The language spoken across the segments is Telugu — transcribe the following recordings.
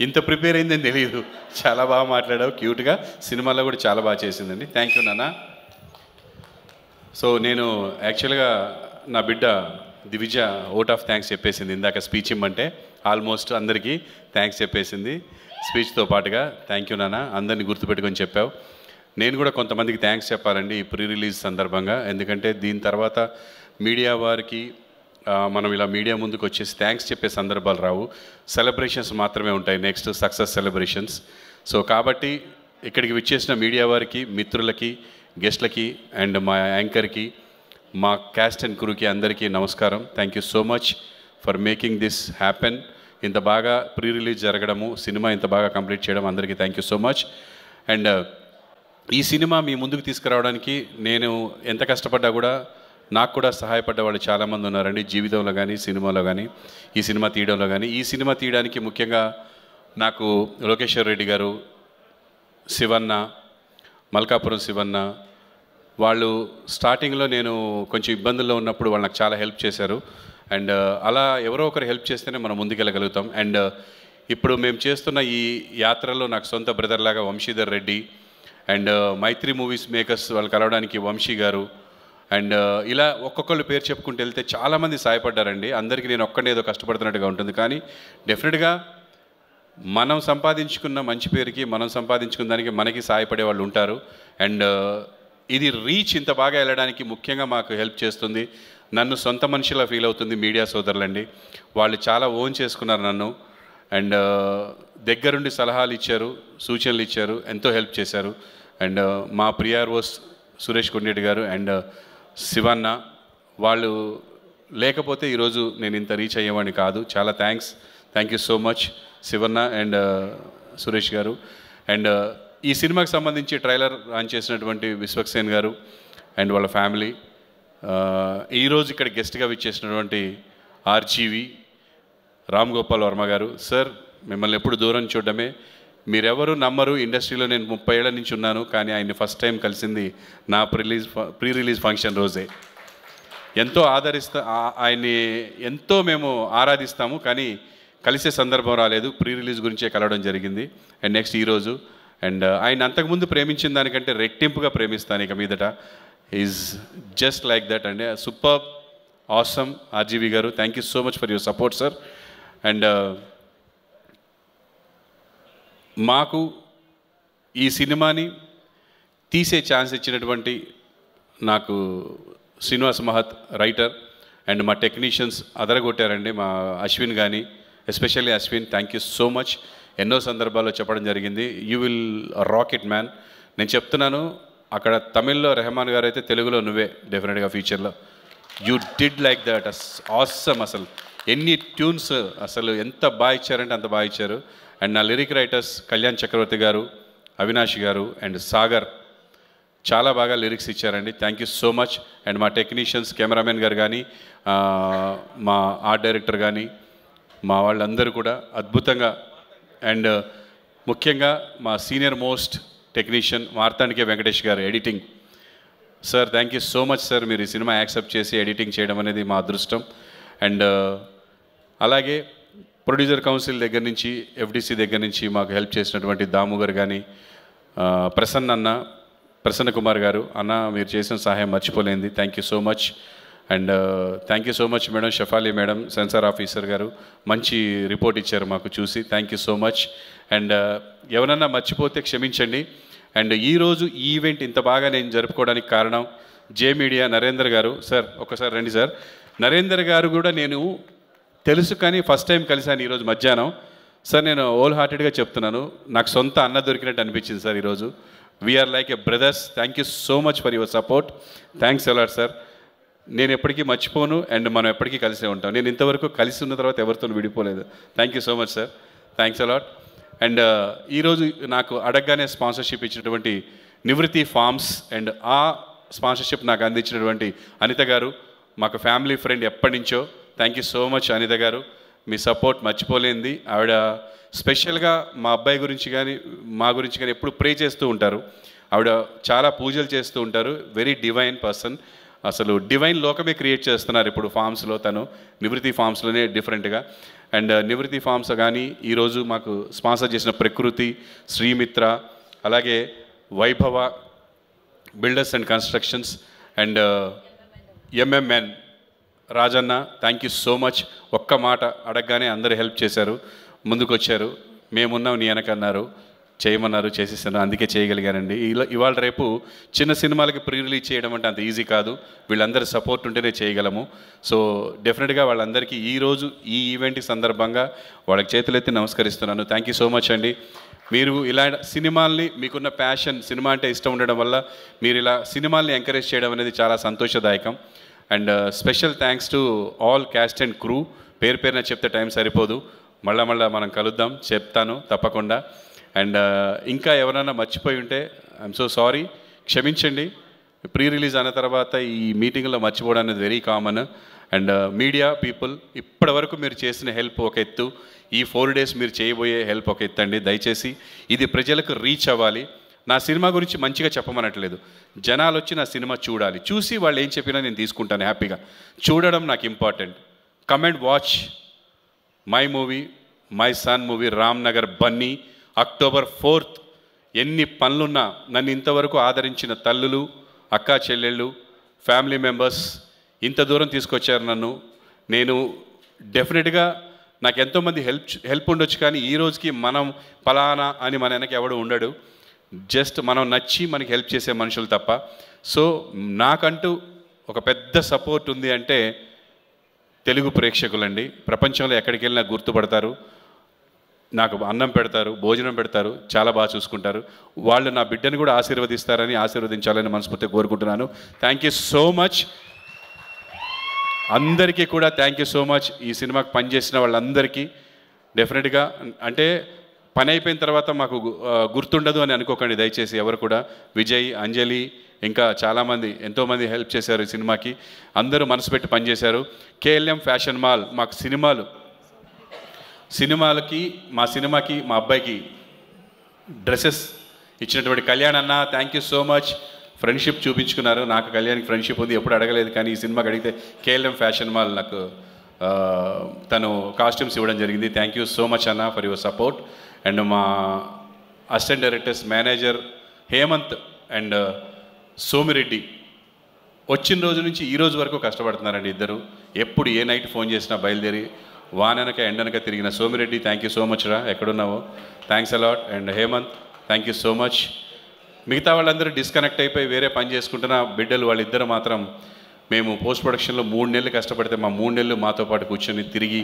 ఇంత ప్రిపేర్ అయిందని తెలియదు. చాలా బాగా మాట్లాడావు, క్యూట్గా. సినిమాలో కూడా చాలా బాగా చేసిందండి. థ్యాంక్ యూ నాన్న. సో నేను యాక్చువల్గా నా బిడ్డ దివిజ ఓట్ ఆఫ్ థ్యాంక్స్ చెప్పేసింది ఇందాక స్పీచ్ ఇమ్మంటే. ఆల్మోస్ట్ అందరికీ థ్యాంక్స్ చెప్పేసింది స్పీచ్తో పాటుగా. థ్యాంక్ యూ నాన్న, అందరినీ గుర్తుపెట్టుకొని చెప్పావు. నేను కూడా కొంతమందికి థ్యాంక్స్ చెప్పాలండి ఈ ప్రీ రిలీజ్ సందర్భంగా. ఎందుకంటే దీని తర్వాత మీడియా వారికి మనం ఇలా మీడియా ముందుకు వచ్చేసి థ్యాంక్స్ చెప్పే సందర్భాలు రావు. సెలబ్రేషన్స్ మాత్రమే ఉంటాయి, నెక్స్ట్ సక్సెస్ సెలబ్రేషన్స్. సో కాబట్టి ఇక్కడికి విచ్చేసిన మీడియా వారికి, మిత్రులకి, గెస్ట్లకి అండ్ మా యాంకర్కి, మా క్యాస్ట్ అండ్ క్రూకి అందరికీ నమస్కారం. Thank you so much for making this happen. ఇంత బాగా ప్రీ రిలీజ్ జరగడము, సినిమా ఇంత బాగా కంప్లీట్ చేయడం అందరికీ thank you so much. And ఈ సినిమా మీ ముందుకు తీసుకురావడానికి నేను ఎంత కష్టపడ్డా కూడా నాకు కూడా సహాయపడ్డ వాళ్ళు చాలామంది ఉన్నారండి, జీవితంలో కానీ సినిమాలో కానీ, ఈ సినిమా తీయడంలో కానీ. ఈ సినిమా తీయడానికి ముఖ్యంగా నాకు లోకేశ్వర్ రెడ్డి గారు, శివన్న, మల్కాపురం శివన్న, వాళ్ళు స్టార్టింగ్లో నేను కొంచెం ఇబ్బందుల్లో ఉన్నప్పుడు వాళ్ళు నాకు చాలా హెల్ప్ చేశారు. అండ్ అలా ఎవరో ఒకరు హెల్ప్ చేస్తేనే మనం ముందుకెళ్ళగలుగుతాం. అండ్ ఇప్పుడు మేము చేస్తున్న ఈ యాత్రలో నాకు సొంత బ్రదర్ లాగా Vamshidhar Reddy and Mythri movies makers వాళ్ళు కలవడానికి వంశీ గారు అండ్ ఇలా ఒక్కొక్కళ్ళు పేరు చెప్పుకుంటూ వెళ్తే చాలామంది సహాయపడ్డారండి. అందరికీ నేను ఒక్కడే ఏదో కష్టపడుతున్నట్టుగా ఉంటుంది, కానీ డెఫినెట్గా మనం సంపాదించుకున్న మంచి పేరుకి, మనం సంపాదించుకున్న దానికి మనకి సహాయపడే వాళ్ళు ఉంటారు. అండ్ ఇది రీచ్ ఇంత బాగా వెళ్ళడానికి ముఖ్యంగా మాకు హెల్ప్ చేస్తుంది, నన్ను సొంత మనిషిలా ఫీల్ అవుతుంది మీడియా సోదరులండి. వాళ్ళు చాలా ఓన్ చేసుకున్నారు నన్ను అండ్ దగ్గరుండి సలహాలు ఇచ్చారు, సూచనలు ఇచ్చారు, ఎంతో హెల్ప్ చేశారు. అండ్ మా ప్రియార్వోస్ సురేష్ కొండేటి గారు అండ్ శివన్న, వాళ్ళు లేకపోతే ఈరోజు నేను ఇంత రీచ్ అయ్యేవాడిని కాదు. చాలా thank you so much Shivanna and Suresh గారు. అండ్ ఈ సినిమాకి సంబంధించి ట్రైలర్ లాంచ్ చేసినటువంటి విశ్వక్సేన్ గారు అండ్ వాళ్ళ ఫ్యామిలీ, ఈరోజు ఇక్కడ గెస్ట్గా విచ్చేసినటువంటి ఆర్జీవి రామ్ గోపాల్ వర్మ గారు. సార్, మిమ్మల్ని ఎప్పుడు దూరం చూడడమే, మీరెవరు నమ్మరు, ఇండస్ట్రీలో నేను 30 ఏళ్ల నుంచి ఉన్నాను, కానీ ఆయన్ని ఫస్ట్ టైం కలిసింది నా ప్రీ రిలీజ్ ఫంక్షన్ రోజే. ఎంతో ఆయన్ని ఎంతో మేము ఆరాధిస్తాము, కానీ కలిసే సందర్భం రాలేదు. ప్రీ రిలీజ్ గురించే కలవడం జరిగింది. అండ్ నెక్స్ట్ ఈరోజు అండ్ ఆయన అంతకుముందు ప్రేమించిన దానికంటే రెట్టింపుగా ప్రేమిస్తాను ఇక మీదట. ఈజ్ జస్ట్ లైక్ దట్ అండి. సూపర్ ఆసమ్ ఆర్జీవి గారు, thank you so much for your support sir. And మాకు ఈ సినిమాని తీసే ఛాన్స్ ఇచ్చినటువంటి నాకు శ్రీనివాస్ మహత్ రైటర్ అండ్ మా టెక్నీషియన్స్ అదరగొట్టారండి. మా అశ్విన్ కానీ, especially Ashwin, thank you so much. ఎన్నో సందర్భాల్లో చెప్పడం జరిగింది, you will rock it man. నేను చెప్తున్నాను, అక్కడ తమిళ్లో రెహమాన్ గారు అయితే తెలుగులో నువ్వే డెఫినెట్గా ఫ్యూచర్లో. You did like that, awesome. అసలు ఎన్ని ట్యూన్స్ అసలు ఎంత బాగా ఇచ్చారంటే అంత బాగా ఇచ్చారు. అండ్ నా లిరిక్ రైటర్స్ కళ్యాణ్ చక్రవర్తి గారు, అవినాష్ గారు అండ్ సాగర్ చాలా బాగా లిరిక్స్ ఇచ్చారండి. Thank you so much. And మా టెక్నీషియన్స్, కెమెరామెన్ గారు కానీ, మా ఆర్ట్ డైరెక్టర్ కానీ, మా వాళ్ళందరూ కూడా అద్భుతంగా. అండ్ ముఖ్యంగా మా సీనియర్ మోస్ట్ టెక్నీషియన్ మార్తాండికే వెంకటేష్ గారు, editing. Sir, thank you so much sir, మీరు ఈ సినిమా యాక్సెప్ట్ చేసి ఎడిటింగ్ చేయడం అనేది మా అదృష్టం. అండ్ అలాగే ప్రొడ్యూసర్ కౌన్సిల్ దగ్గర నుంచి, ఎఫ్డిసి దగ్గర నుంచి మాకు హెల్ప్ చేసినటువంటి దాము గారు కానీ, ప్రసన్న కుమార్ గారు, అన్న మీరు చేసిన సహాయం మర్చిపోలేంది, thank you so much. And thank you so much madam, Shafali madam, censor officer గారు, మంచి రిపోర్ట్ ఇచ్చారు మాకు చూసి, thank you so much. And ఎవరన్నా మర్చిపోతే క్షమించండి. అండ్ ఈరోజు ఈ ఈవెంట్ ఇంత బాగా నేను జరుపుకోవడానికి కారణం జే మీడియా నరేందర్ గారు. సార్ ఒక్కసారి రండి సార్. నరేందర్ గారు కూడా నేను తెలుసు, కానీ ఫస్ట్ టైం కలిశాను ఈరోజు మధ్యాహ్నం. సార్, నేను హోల్ హార్టెడ్గా చెప్తున్నాను, నాకు సొంత అన్న దొరికినట్టు అనిపించింది సార్ ఈరోజు. We're like a brothers. Thank you so much for your support. Thanks a lot sir. నేను ఎప్పటికీ మర్చిపోను అండ్ మనం ఎప్పటికీ కలిసే ఉంటాం. నేను ఇంతవరకు కలిసి ఉన్న తర్వాత ఎవరితో విడిపోలేదు. Thank you so much sir, thanks a lot. And ఈరోజు నాకు అడగగానే స్పాన్సర్షిప్ ఇచ్చినటువంటి నివృత్తి ఫార్మ్స్ అండ్ ఆ స్పాన్సర్షిప్ నాకు అందించినటువంటి అనిత గారు, మాకు ఫ్యామిలీ ఫ్రెండ్ ఎప్పటి నుంచో. Thank you so much Anitha గారు, మీ సపోర్ట్ మర్చిపోలేంది. ఆవిడ స్పెషల్గా మా అబ్బాయి గురించి కానీ మా గురించి కానీ ఎప్పుడు ప్రే చేస్తూ ఉంటారు. ఆవిడ చాలా పూజలు చేస్తూ ఉంటారు, వెరీ డివైన్ పర్సన్. అసలు డివైన్ లోకమే క్రియేట్ చేస్తున్నారు ఇప్పుడు ఫార్మ్స్లో. తను నివృత్తి ఫార్మ్స్లోనే డిఫరెంట్గా. అండ్ నివృత్తి ఫార్మ్స్ కానీ ఈరోజు మాకు స్పాన్సర్ చేసిన ప్రకృతి, శ్రీమిత్ర, అలాగే Vaibhav builders and constructions and MMN Rajanna, thank you so much. ఒక్క మాట అడగగానే అందరూ హెల్ప్ చేశారు, ముందుకు వచ్చారు. మేమున్నాం నీ వెనకన్నారు, చేయమన్నారు, చేసేసాను, అందుకే చేయగలిగానండి. ఇవాళ రేపు చిన్న సినిమాలకి ప్రీ రిలీజ్ చేయడం అంటే అంత ఈజీ కాదు. వీళ్ళందరి సపోర్ట్ ఉంటేనే చేయగలము. సో డెఫినెట్గా వాళ్ళందరికీ ఈరోజు ఈ ఈవెంట్ సందర్భంగా వాళ్ళకి చేతులెత్తి నమస్కరిస్తున్నాను. థ్యాంక్ యూ సో మచ్ అండి. మీరు ఇలా సినిమాల్ని, మీకున్న ప్యాషన్, సినిమా అంటే ఇష్టం ఉండడం వల్ల మీరు ఇలా సినిమాల్ని ఎంకరేజ్ చేయడం అనేది చాలా సంతోషదాయకం. And special thanks to all cast and crew. పేరు పేరున చెప్తే టైం సరిపోదు, మళ్ళా మనం కలుద్దాం, చెప్తాను తప్పకుండా. అండ్ ఇంకా ఎవరైనా మర్చిపోయి ఉంటే ఐఎమ్ సో సారీ, క్షమించండి. ప్రీ రిలీజ్ అయిన తర్వాత ఈ మీటింగ్లో మర్చిపోవడం అనేది very common. And media people, ఇప్పటి వరకు మీరు చేసిన హెల్ప్ ఒక ఎత్తు, ఈ 4 days మీరు చేయబోయే హెల్ప్ ఒక ఎత్తు అండి. దయచేసి ఇది ప్రజలకు రీచ్ అవ్వాలి. నా సినిమా గురించి మంచిగా చెప్పమనట్లేదు, జనాలు వచ్చి నా సినిమా చూడాలి, చూసి వాళ్ళు ఏం చెప్పినా నేను తీసుకుంటాను హ్యాపీగా. చూడడం నాకు important. Come and watch my movie, my son movie, Ramnagar Bunny, October 4th. ఎన్ని పనులున్నా నన్ను ఇంతవరకు ఆదరించిన తల్లులు, అక్కా చెల్లెళ్ళు, ఫ్యామిలీ మెంబర్స్ ఇంత దూరం తీసుకొచ్చారు నన్ను. నేను డెఫినెట్గా నాకు ఎంతోమంది హెల్ప్ ఉండొచ్చు, కానీ ఈ రోజుకి మనం పలానా అని మన వెనక ఎవడు ఉండడు. జస్ట్ మనం నచ్చి మనకి హెల్ప్ చేసే మనుషులు తప్ప. సో నాకంటూ ఒక పెద్ద సపోర్ట్ ఉంది అంటే తెలుగు ప్రేక్షకులండి. ప్రపంచంలో ఎక్కడికి వెళ్ళినా గుర్తుపడతారు, నాకు అన్నం పెడతారు, భోజనం పెడతారు, చాలా బాగా చూసుకుంటారు. వాళ్ళు నా బిడ్డను కూడా ఆశీర్వదిస్తారని, ఆశీర్వదించాలని మనస్ఫూర్తిగా కోరుకుంటున్నాను. థ్యాంక్ యూ సో మచ్ అందరికీ కూడా. థ్యాంక్ యూ సో మచ్ ఈ సినిమాకి పనిచేసిన వాళ్ళందరికీ. డెఫినెట్గా అంటే పని అయిపోయిన తర్వాత మాకు గుర్తుండదు అని అనుకోకండి దయచేసి ఎవరు కూడా. విజయ్, అంజలి, ఇంకా చాలామంది ఎంతోమంది హెల్ప్ చేశారు ఈ సినిమాకి. అందరూ మనసు పెట్టి పనిచేశారు. కేఎల్ఎం ఫ్యాషన్ మాల్ మాకు సినిమాలకి మా సినిమాకి మా అబ్బాయికి డ్రెస్సెస్ ఇచ్చినటువంటి కళ్యాణ్ అన్న, thank you so much. Friendship చూపించుకున్నారు. నాకు కళ్యాణ్కి ఫ్రెండ్షిప్ ఉంది, ఎప్పుడు అడగలేదు, కానీ ఈ సినిమాకి అడిగితే కేఎల్ఎం ఫ్యాషన్ మాల్ నాకు తను కాస్ట్యూమ్స్ ఇవ్వడం జరిగింది. థ్యాంక్ యూ సో మచ్ అన్న ఫర్ యువర్ సపోర్ట్. అండ్ మా assistant directors manager Hemanth and Somireddy వచ్చిన రోజు నుంచి ఈ రోజు వరకు కష్టపడుతున్నారండి ఇద్దరు. ఎప్పుడు ఏ నైట్ ఫోన్ చేసినా బయలుదేరి వాననక ఎండనక తిరిగిన Somireddy, thank you so much రా, ఎక్కడున్నావో, thanks a lot. And Hemanth, thank you so much. మిగతా వాళ్ళందరూ డిస్కనెక్ట్ అయిపోయి వేరే పని చేసుకుంటున్న బిడ్డలు వాళ్ళిద్దరు మాత్రం మేము పోస్ట్ ప్రొడక్షన్లో 3 నెలలు కష్టపడితే మా 3 నెలలు మాతో పాటు కూర్చొని తిరిగి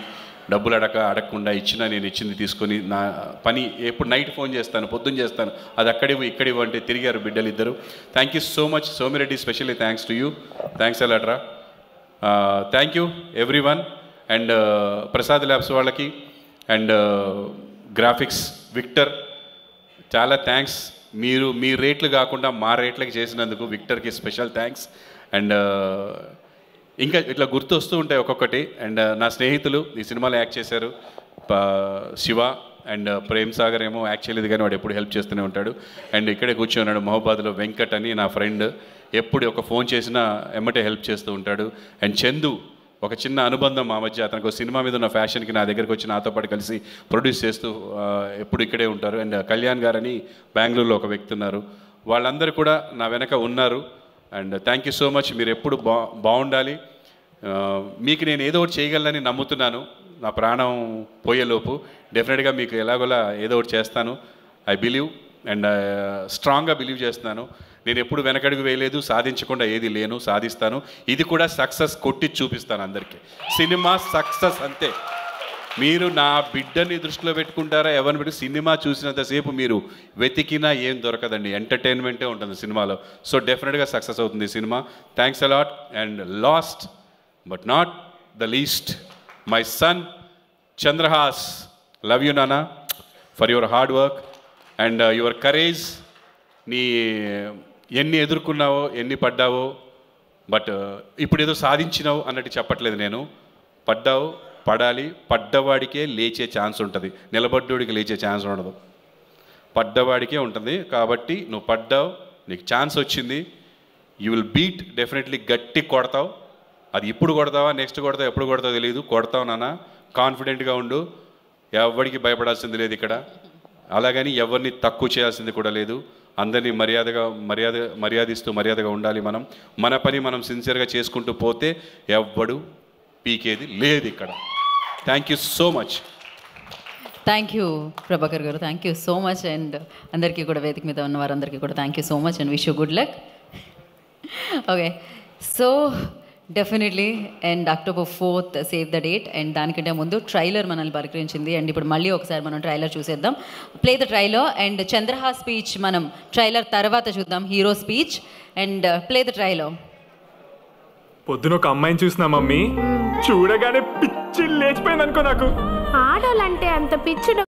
డబ్బులు అడగకుండా ఇచ్చినా నేను ఇచ్చింది తీసుకొని నా పని ఎప్పుడు నైట్ ఫోన్ చేస్తాను, పొద్దున్న చేస్తాను, అది అక్కడివ్వు ఇక్కడివ్వు అంటే తిరిగారు బిడ్డలు ఇద్దరు. Thank you so much Somireddy, specially thanks to you. Thanks a lot రా. Thank you everyone. And Prasad labs వాళ్ళకి అండ్ గ్రాఫిక్స్ విక్టర్ చాలా థ్యాంక్స్. మీరు మీ రేట్లు కాకుండా మా రేట్లకి చేసినందుకు విక్టర్కి స్పెషల్ థ్యాంక్స్. అండ్ ఇంకా ఇట్లా గుర్తు వస్తూ ఉంటాయి ఒక్కొక్కటి. అండ్ నా స్నేహితులు ఈ సినిమాలో యాక్ట్ చేశారు, శివ అండ్ ప్రేమ్ సాగర్ ఏమో యాక్ట్ చేయలేదు కానీ వాడు ఎప్పుడు హెల్ప్ చేస్తూనే ఉంటాడు. అండ్ ఇక్కడే కూర్చొన్నాడు మహబాద్లో వెంకట్ అని నా ఫ్రెండ్, ఎప్పుడు ఒక ఫోన్ చేసినా ఎమ్మటే హెల్ప్ చేస్తూ ఉంటాడు. అండ్ చందు, ఒక చిన్న అనుబంధం మా మధ్య, అతనికి సినిమా మీద ఉన్న ఫ్యాషన్కి నా దగ్గరికి వచ్చి నాతో పాటు కలిసి ప్రొడ్యూస్ చేస్తూ ఎప్పుడు ఇక్కడే ఉంటారు. అండ్ కళ్యాణ్ గారని బెంగళూరులో ఒక వ్యక్తి ఉన్నారు. వాళ్ళందరూ కూడా నా వెనక ఉన్నారు. And thank you so much. మీరు ఎప్పుడు బాగుండాలి. మీకు నేను ఏదో ఒకటి చేయగలనని నమ్ముతున్నాను. నా ప్రాణం పోయేలోపు డెఫినెట్గా మీకు ఎలాగోలా ఏదో ఒకటి చేస్తాను. ఐ బిలీవ్ అండ్ స్ట్రాంగ్గా బిలీవ్ చేస్తున్నాను. నేను ఎప్పుడు వెనకడుగు వేయలేదు, సాధించకుండా ఏది లేను, సాధిస్తాను. ఇది కూడా సక్సెస్ కొట్టి చూపిస్తాను అందరికీ. సినిమా సక్సెస్ అంతే. మీరు నా బిడ్డని దృష్టిలో పెట్టుకుంటారా ఎవరిని పెట్టి, సినిమా చూసినంతసేపు మీరు వెతికినా ఏం దొరకదండి, ఎంటర్టైన్మెంటే ఉంటుంది సినిమాలో. సో డెఫినెట్గా సక్సెస్ అవుతుంది ఈ సినిమా. Thanks a lot. And last but not the least, my son Chandrahas. Love you నానా for your hard work and your courage. నీ ఎన్ని ఎదుర్కొన్నావో, ఎన్ని పడ్డావో, బట్ ఇప్పుడు ఏదో సాధించినావు అన్నట్టు చెప్పట్లేదు నేను. పడ్డావు, పడాలి. పడ్డవాడికే లేచే ఛాన్స్ ఉంటుంది, నిలబడ్డోడికి లేచే ఛాన్స్ ఉండదు. పడ్డవాడికే ఉంటుంది. కాబట్టి నువ్వు పడ్డావు, నీకు ఛాన్స్ వచ్చింది. You will beat definitely. గట్టి కొడతావు. అది ఇప్పుడు కొడతావా, నెక్స్ట్ కొడతావు, ఎప్పుడు కొడతావు తెలియదు, కొడతావు నాన్న. కాన్ఫిడెంట్గా ఉండు. ఎవరికి భయపడాల్సింది లేదు ఇక్కడ. అలాగని ఎవరిని తక్కువ చేయాల్సింది కూడా లేదు. అందరినీ మర్యాదిస్తూ మర్యాదగా ఉండాలి. మన పని మనం సిన్సియర్గా చేసుకుంటూ పోతే ఎవ్వడు పీకేది లేదు ఇక్కడ. Thank you so much. Thank you Prabhakar garu, thank you so much. And అందరికీ కూడా, వేదిక మీద ఉన్న వారందరికీ కూడా thank you so much and wish you good luck. Okay, so definitely and October 4th save the date. And దానికంటే ముందు ట్రైలర్ మనల్ని పలకరించింది. అండ్ ఇప్పుడు మళ్ళీ ఒకసారి మనం ట్రైలర్ చూసేద్దాం. Play the trailer. And Chandrahas speech మనం ట్రైలర్ తర్వాత చూద్దాం, hero speech. And play the trailer. పొద్దున ఒక అమ్మాయిని చూసినా మమ్మీ, చూడగానే పిచ్చి లేచిపోయింది అనుకో నాకు. ఆడాలంటే అంత పిచ్చి